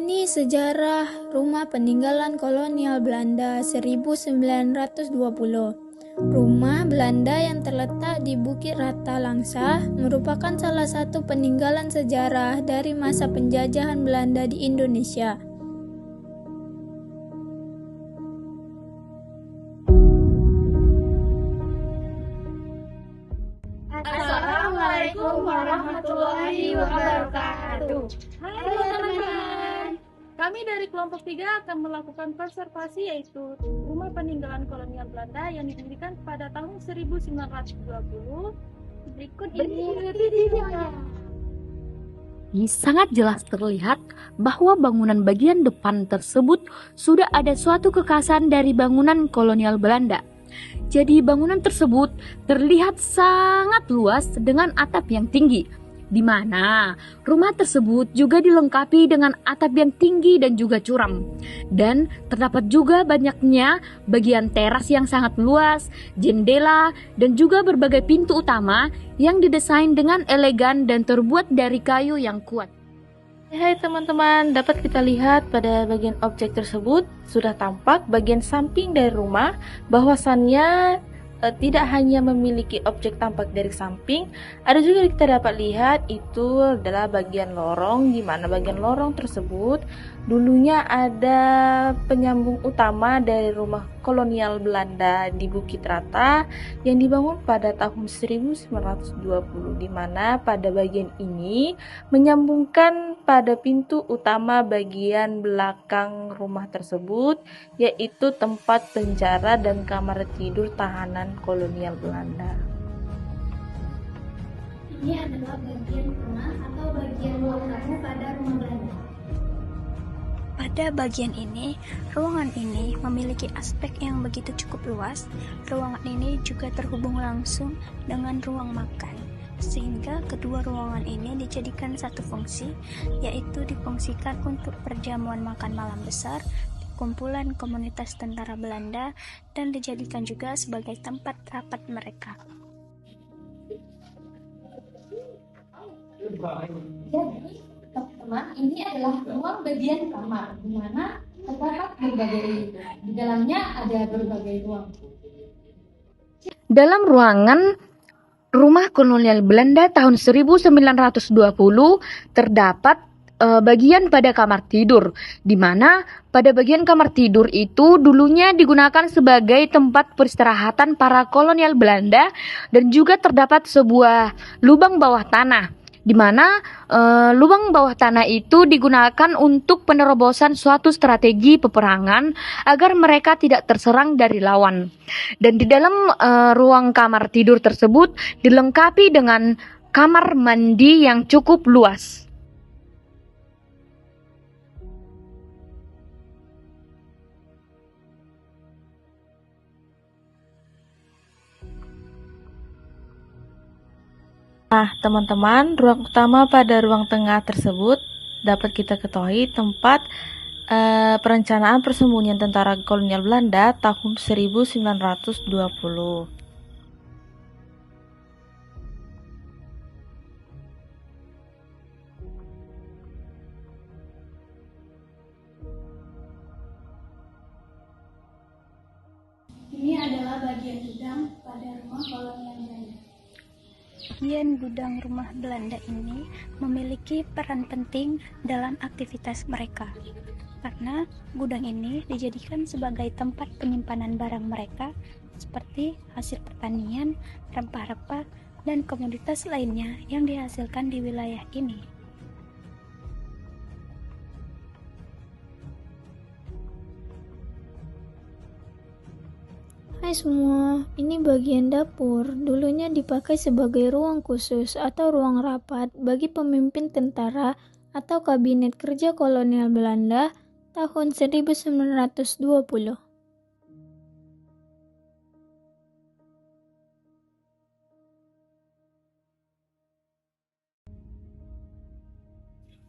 Ini sejarah rumah peninggalan kolonial Belanda 1920. Rumah Belanda yang terletak di Bukit Rata Langsa merupakan salah satu peninggalan sejarah dari masa penjajahan Belanda di Indonesia. Assalamualaikum warahmatullahi wabarakatuh. Halo teman-teman. Kami dari kelompok 3 akan melakukan konservasi, yaitu rumah peninggalan kolonial Belanda yang didirikan pada tahun 1920. Berikut ini videonya. Ini sangat jelas terlihat bahwa bangunan bagian depan tersebut sudah ada suatu kekhasan dari bangunan kolonial Belanda. Jadi bangunan tersebut terlihat sangat luas dengan atap yang tinggi, di mana rumah tersebut juga dilengkapi dengan atap yang tinggi dan juga curam. Dan terdapat juga banyaknya bagian teras yang sangat luas, jendela, dan juga berbagai pintu utama yang didesain dengan elegan dan terbuat dari kayu yang kuat. Hai teman-teman, dapat kita lihat pada bagian objek tersebut sudah tampak bagian samping dari rumah, bahwasannya tidak hanya memiliki objek tampak dari samping, ada juga kita dapat lihat itu adalah bagian lorong, di mana bagian lorong tersebut dulunya ada penyambung utama dari rumah kolonial Belanda di Bukit Rata yang dibangun pada tahun 1920, di mana pada bagian ini menyambungkan pada pintu utama bagian belakang rumah tersebut, yaitu tempat penjara dan kamar tidur tahanan kolonial Belanda. Ini adalah bagian rumah atau bagian ruang tamu pada rumah Belanda. Pada bagian ini, ruangan ini memiliki aspek yang begitu cukup luas. Ruangan ini juga terhubung langsung dengan ruang makan, sehingga kedua ruangan ini dijadikan satu fungsi, yaitu difungsikan untuk perjamuan makan malam besar, kumpulan komunitas tentara Belanda, dan dijadikan juga sebagai tempat rapat mereka. Jadi, teman-teman, ini adalah ruang bagian kamar, di mana terdapat berbagai pintu. Di dalamnya ada berbagai ruang. Dalam ruangan rumah kolonial Belanda tahun 1920 terdapat bagian pada kamar tidur, di mana pada bagian kamar tidur itu dulunya digunakan sebagai tempat peristirahatan para kolonial Belanda, dan juga terdapat sebuah lubang bawah tanah, di mana lubang bawah tanah itu digunakan untuk penerobosan suatu strategi peperangan agar mereka tidak terserang dari lawan. Dan di dalam ruang kamar tidur tersebut dilengkapi dengan kamar mandi yang cukup luas. Nah, teman-teman, ruang utama pada ruang tengah tersebut dapat kita ketahui tempat perencanaan persembunyian tentara kolonial Belanda tahun 1920. Ini adalah bagian gudang pada rumah kolonial Belanda. Bagian gudang rumah Belanda ini memiliki peran penting dalam aktivitas mereka, karena gudang ini dijadikan sebagai tempat penyimpanan barang mereka seperti hasil pertanian, rempah-rempah, dan komoditas lainnya yang dihasilkan di wilayah ini. Hai semua, ini bagian dapur. Dulunya dipakai sebagai ruang khusus atau ruang rapat bagi pemimpin tentara atau kabinet kerja kolonial Belanda tahun 1920.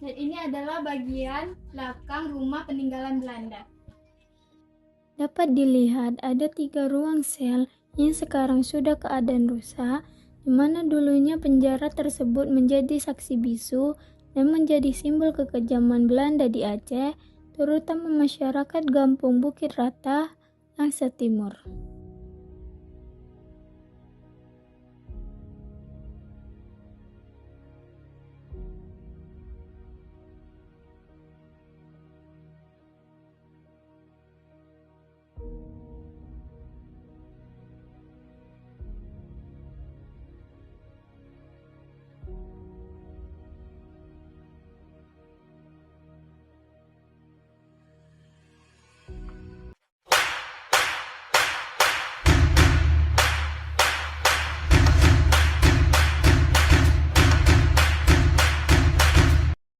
Dan ini adalah bagian belakang rumah peninggalan Belanda. Dapat dilihat ada 3 ruang sel yang sekarang sudah keadaan rusak, di mana dulunya penjara tersebut menjadi saksi bisu dan menjadi simbol kekejaman Belanda di Aceh, terutama masyarakat Gampung Bukit Rata, Langsa Timur.